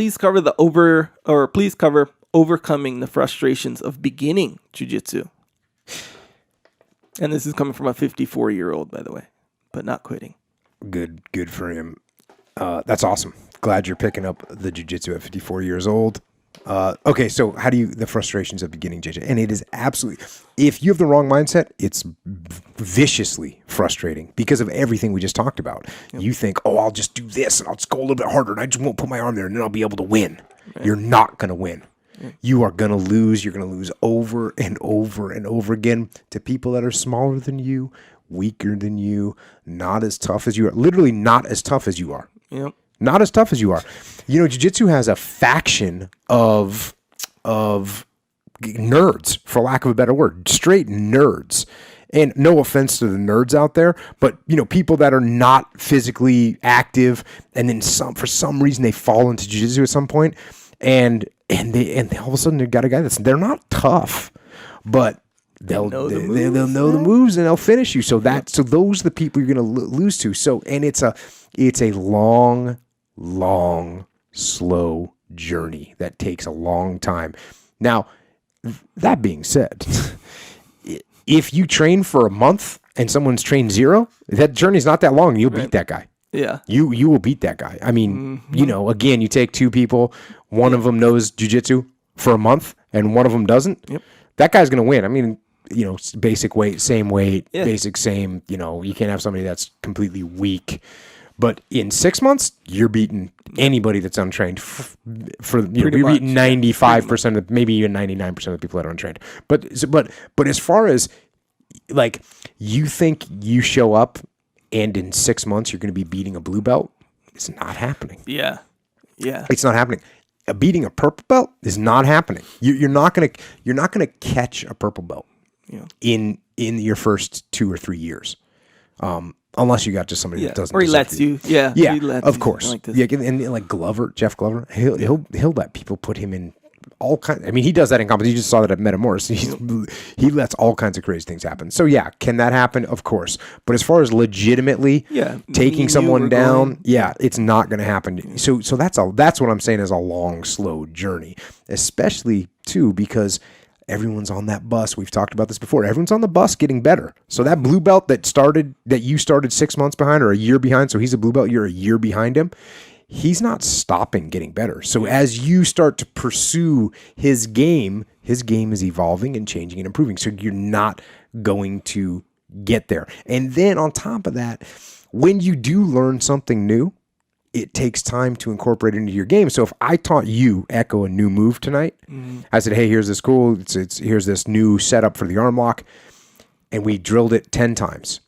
please cover overcoming the frustrations of beginning jiu-jitsu. And this is coming from a 54-year-old, by the way, but not quitting. Good for him. That's awesome. Glad you're picking up the jiu-jitsu at 54 years old. Okay, so how do the frustrations of beginning jiu-jitsu? And it is absolutely, if you have the wrong mindset, it's viciously frustrating because of everything we just talked about. Yep. You think, I'll just do this and I'll just go a little bit harder and I just won't put my arm there and then I'll be able to win. Right. You're not going to win. Right. You are going to lose. You're going to lose over and over and over again to people that are smaller than you, weaker than you, not as tough as you are. Literally not as tough as you are. Yep. Not as tough as you are. You know, jiu-jitsu has a faction of nerds, for lack of a better word, straight nerds. And no offense to the nerds out there, but you know, people that are not physically active, and then for some reason they fall into jiu-jitsu at some point, and they all of a sudden they've got a guy they're not tough, but they'll know the moves and they'll finish you. So those are the people you're going to lose to. So, and it's a long, slow journey that takes a long time. Now, that being said, if you train for a month and someone's trained 0, that journey's not that long. You'll beat that guy. Yeah. You will beat that guy. I mean, you know, again, you take 2 people, one of them knows jiu-jitsu for a month and one of them doesn't. Yep. That guy's going to win. I mean, you know, basic weight, same weight, basic same, you know, you can't have somebody that's completely weak. But in 6 months, you're beating anybody that's untrained. You're beating 95%, of, maybe even 99% of the people that are untrained. But as far as like, you think you show up and in 6 months you're going to be beating a blue belt? It's not happening. Yeah. It's not happening. Beating a purple belt is not happening. You're not gonna catch a purple belt in your first 2 or 3 years. Unless you got just somebody that doesn't. Or he lets you. Yeah. Of course. Like and like Glover, Jeff Glover, he'll let people put him in all kinds. I mean, he does that in competition. You just saw that at Metamoris. He lets all kinds of crazy things happen. So yeah, can that happen? Of course. But as far as legitimately taking someone down, it's not going to happen. So that's what I'm saying is a long, slow journey, especially too because everyone's on that bus. We've talked about this before. Everyone's on the bus getting better. So that blue belt that you started 6 months behind or a year behind, so he's a blue belt, you're a year behind him. He's not stopping getting better. So as you start to pursue his game is evolving and changing and improving. So you're not going to get there. And then on top of that, when you do learn something new, it takes time to incorporate it into your game. So if I taught you, Echo, a new move tonight, I said, hey, here's this cool, here's this new setup for the arm lock, and we drilled it 10 times,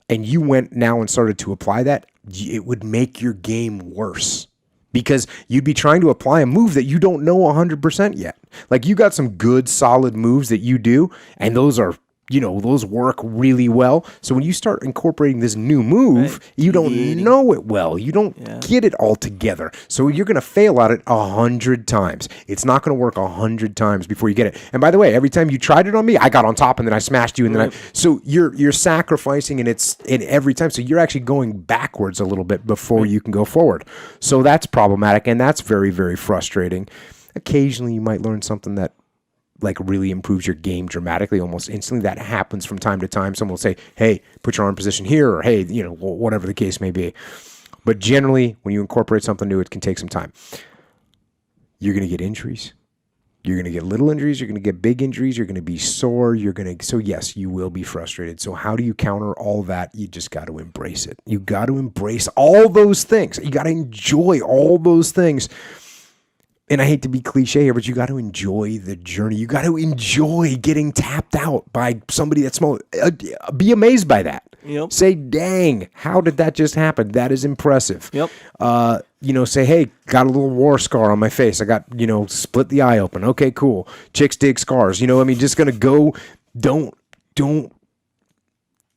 and you went now and started to apply that, it would make your game worse because you'd be trying to apply a move that you don't know 100% yet. Like you got some good, solid moves that you do, and those are, those work really well. So when you start incorporating this new move, you don't know it well. You don't get it all together. So you're going to fail at it 100 times. It's not going to work 100 times before you get it. And by the way, every time you tried it on me, I got on top and then I smashed you. And then so you're sacrificing and it's in every time. So you're actually going backwards a little bit before you can go forward. So that's problematic. And that's very, very frustrating. Occasionally you might learn something that really improves your game dramatically, almost instantly. That happens from time to time. Someone will say, hey, put your arm position here, or hey, whatever the case may be. But generally, when you incorporate something new, it can take some time. You're going to get injuries. You're going to get little injuries. You're going to get big injuries. You're going to be sore. So yes, you will be frustrated. So how do you counter all that? You just got to embrace it. You got to embrace all those things. You got to enjoy all those things. And I hate to be cliche here, but you got to enjoy the journey. You got to enjoy getting tapped out by somebody that's small. Be amazed by that. Yep. Say, dang, how did that just happen? That is impressive. Yep. Say, hey, got a little war scar on my face. I got, split the eye open. Okay, cool. Chicks dig scars. Just going to go. Don't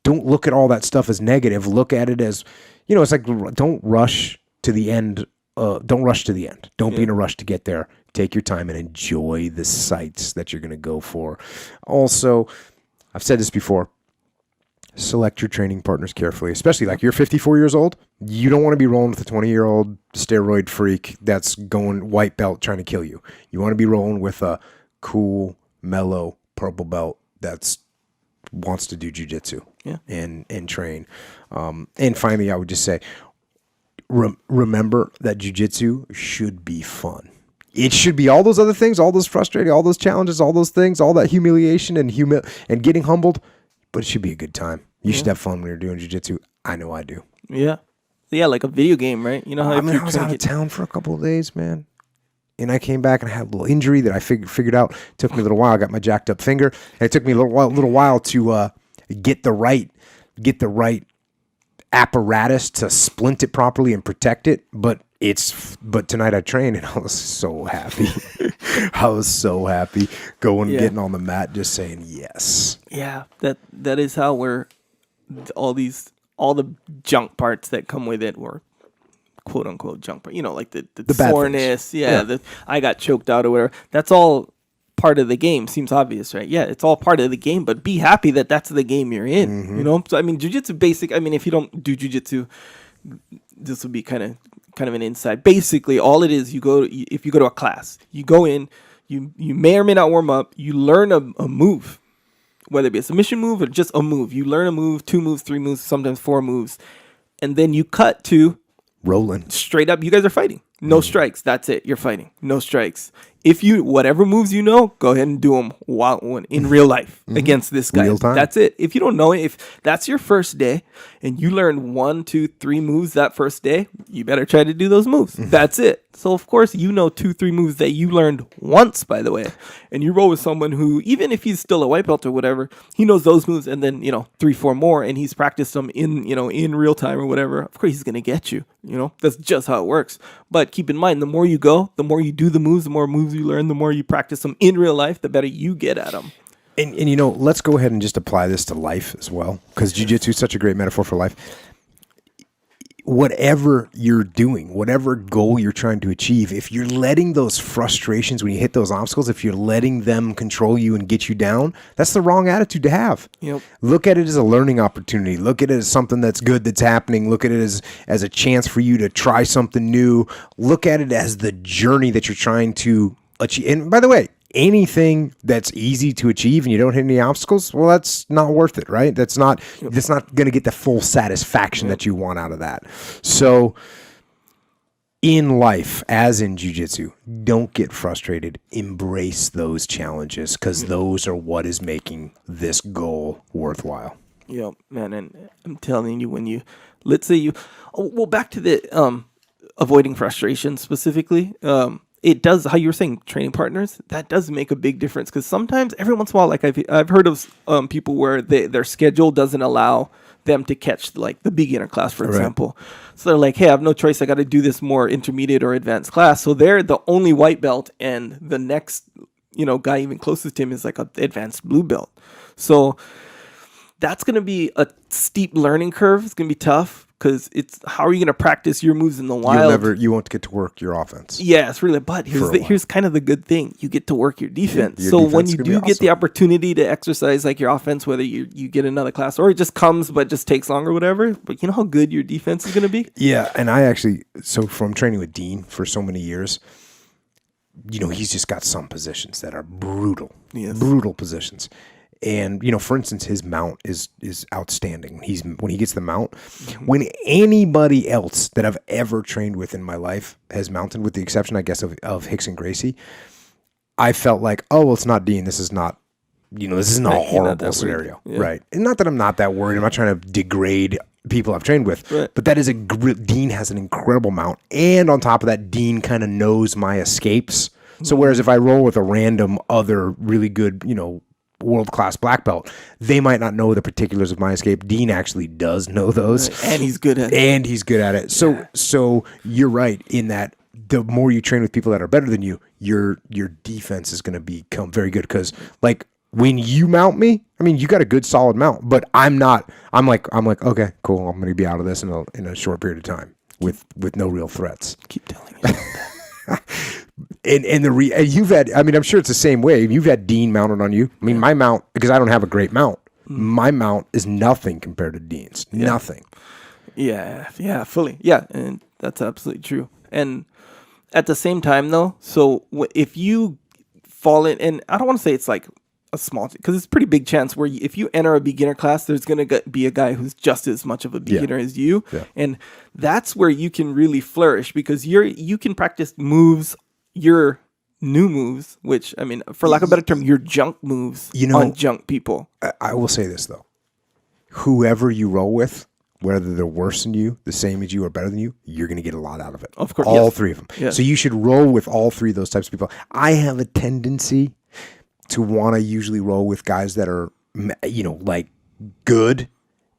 look at all that stuff as negative. Look at it as, it's like, don't rush to the end. Don't rush to the end. Don't be in a rush to get there. Take your time and enjoy the sights that you're going to go for. Also, I've said this before. select your training partners carefully, especially like you're 54 years old. You don't want to be rolling with a 20-year-old steroid freak that's going white belt trying to kill you. You want to be rolling with a cool, mellow purple belt that's wants to do jiu-jitsu and train. And finally, I would just say, remember that jiu-jitsu should be fun. It should be all those other things, all those frustrating, all those challenges, all those things, all that humiliation and getting humbled, but it should be a good time. You should have fun when you're doing jiu-jitsu. I know I do. Yeah. Yeah, like a video game, right? You know how I was out of town for a couple of days, man. And I came back and I had a little injury that I figured out. It took me a little while. I got my jacked up finger. And it took me a little while to get the right apparatus to splint it properly and protect it. But tonight I trained and I was so happy. I was so happy getting on the mat, just saying yes. Yeah, that is how we're all the junk parts that come with it were quote unquote junk part. You know, like the soreness. I got choked out or whatever. That's all part of the game. Seems obvious, right? Yeah, it's all part of the game, but be happy that that's the game you're in. Mm-hmm. You know, so I mean, jiu-jitsu basic. I mean, if you don't do jiu-jitsu, this would be kind of an insight. Basically, all it is, if you go to a class, you go in, you may or may not warm up, you learn a move, whether it be a submission move or just a move. You learn a move, 2 moves, 3 moves, sometimes 4 moves, and then you cut to rolling straight up. You guys are fighting. No strikes. That's it. You're fighting. No strikes. If whatever moves you know, go ahead and do them in real life against this guy. Real time. That's it. If you don't know it, if that's your first day and you learned 1, 2, 3 moves that first day, you better try to do those moves. That's it. So of course, 2, 3 moves that you learned once, by the way, and you roll with someone who, even if he's still a white belt or whatever, he knows those moves, and then 3, 4 more, and he's practiced them in real time or whatever. Of course, he's gonna get you. That's just how it works. But keep in mind, the more you go, the more you do the moves, the more moves you learn, the more you practice them in real life, the better you get at them. And let's go ahead and just apply this to life as well, because jiu-jitsu is such a great metaphor for life. Whatever you're doing, whatever goal you're trying to achieve, if you're letting those frustrations, when you hit those obstacles, if you're letting them control you and get you down, that's the wrong attitude to have. Yep. Look at it as a learning opportunity. Look at it as something that's good that's happening. Look at it as a chance for you to try something new. Look at it as the journey that you're trying to achieve. And by the way, anything that's easy to achieve and you don't hit any obstacles, well, that's not worth it, right? That's not going to get the full satisfaction that you want out of that. So in life, as in jiu-jitsu, don't get frustrated. Embrace those challenges, because those are what is making this goal worthwhile. Yeah, man. And I'm telling you, let's say back to the avoiding frustration specifically. It does, how you were saying, training partners, that does make a big difference, because sometimes, every once in a while, like I've heard of people where their schedule doesn't allow them to catch like the beginner class, for example. So they're like, hey, I have no choice. I got to do this more intermediate or advanced class. So they're the only white belt, and the next guy even closest to him is like an advanced blue belt. So that's going to be a steep learning curve. It's going to be tough, because it's, how are you going to practice your moves in the wild? You won't get to work your offense. Yeah, it's really. But here's kind of the good thing: you get to work your defense. So when you do get the opportunity to exercise like your offense, whether you get another class or it just comes but just takes longer, or whatever. But you know how good your defense is going to be. Yeah, and from training with Dean for so many years, he's just got some positions that are brutal, brutal positions. And, for instance, his mount is outstanding. When he gets the mount, when anybody else that I've ever trained with in my life has mounted, with the exception, I guess, of Hicks and Gracie, I felt like, oh, well, it's not Dean. This is not, this is not a horrible scenario. Yeah. Right. And not that I'm not that worried. I'm not trying to degrade people I've trained with, but that is Dean has an incredible mount. And on top of that, Dean kind of knows my escapes. So whereas if I roll with a random other really good, world-class black belt, they might not know the particulars of my escape. Dean actually does know those. Right. And he's good at it. So you're right in that the more you train with people that are better than you, your defense is going to become very good, because like when you mount me, I mean, you got a good solid mount, but I'm like, okay, cool. I'm going to be out of this in a short period of time with no real threats. Keep telling me. And you've had, I mean, I'm sure it's the same way. You've had Dean mounted on you. I mean, my mount, because I don't have a great mount, My mount is nothing compared to Dean's. Yeah. Nothing. Yeah, fully. Yeah, and that's absolutely true. And at the same time, though, so if you fall in, and I don't want to say it's like a small, because it's a pretty big chance where if you enter a beginner class, there's going to be a guy who's just as much of a beginner as you. Yeah. And that's where you can really flourish, because you can practice moves, your new moves, which, I mean, for lack of a better term, your junk moves on junk people. I will say this, though. Whoever you roll with, whether they're worse than you, the same as you, or better than you, you're going to get a lot out of it. Of course. All three of them. Yes. So you should roll with all three of those types of people. I have a tendency to want to usually roll with guys that are, like good,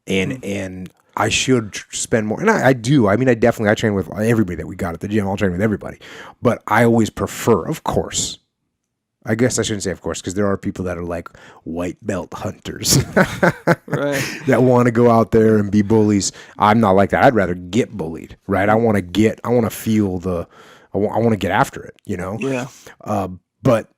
and I should spend more. And I do. I mean, I train with everybody that we got at the gym. I'll train with everybody. But I always prefer, of course, I guess I shouldn't say of course, because there are people that are like white belt hunters Right. that want to go out there and be bullies. I'm not like that. I'd rather get bullied, right? I want to feel I want to get after it, Yeah. But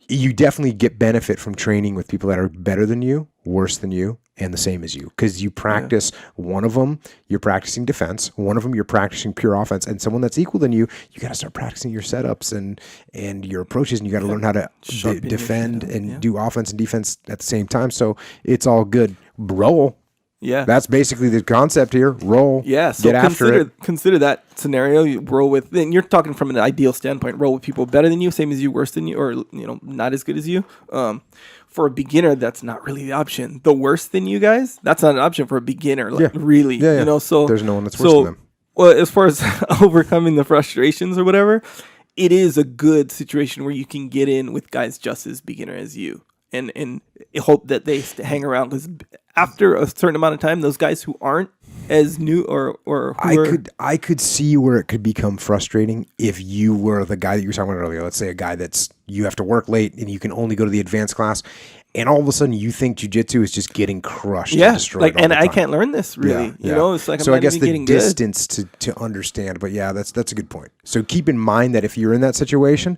you definitely get benefit from training with people that are better than you, worse than you, and the same as you, because you practice one of them, you're practicing defense. One of them, you're practicing pure offense, and someone that's equal than you got to start practicing your setups and your approaches, and you got to learn how to defend and do offense and defense at the same time. So it's all good. Roll. Yeah. That's basically the concept here. Roll. Yeah. So get after it. Consider that scenario. You roll with, then you're talking from an ideal standpoint, roll with people better than you, same as you, worse than you, or, not as good as you. For a beginner, that's not really the option. The worse than you guys, that's not an option for a beginner. Really. Yeah. So there's no one that's worse than them. Well, as far as overcoming the frustrations or whatever, it is a good situation where you can get in with guys just as beginner as you, and hope that they hang around, because after a certain amount of time, those guys who aren't as new or who I could see where it could become frustrating if you were the guy that you were talking about earlier. Let's say a guy you have to work late and you can only go to the advanced class, and all of a sudden you think jiu-jitsu is just getting crushed and destroyed. And I can't learn this really. It's like, so I'm I guess not the even getting distance to understand. But yeah, that's a good point. So keep in mind that if you're in that situation,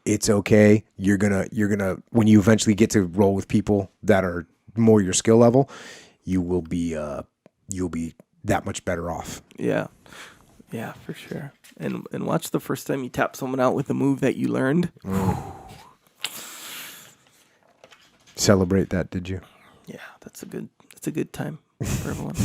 it's okay. You're gonna when you eventually get to roll with people that are more your skill level, you'll be that much better off. Yeah, for sure. And watch the first time you tap someone out with a move that you learned. Celebrate that, did you? Yeah, that's a good time for everyone.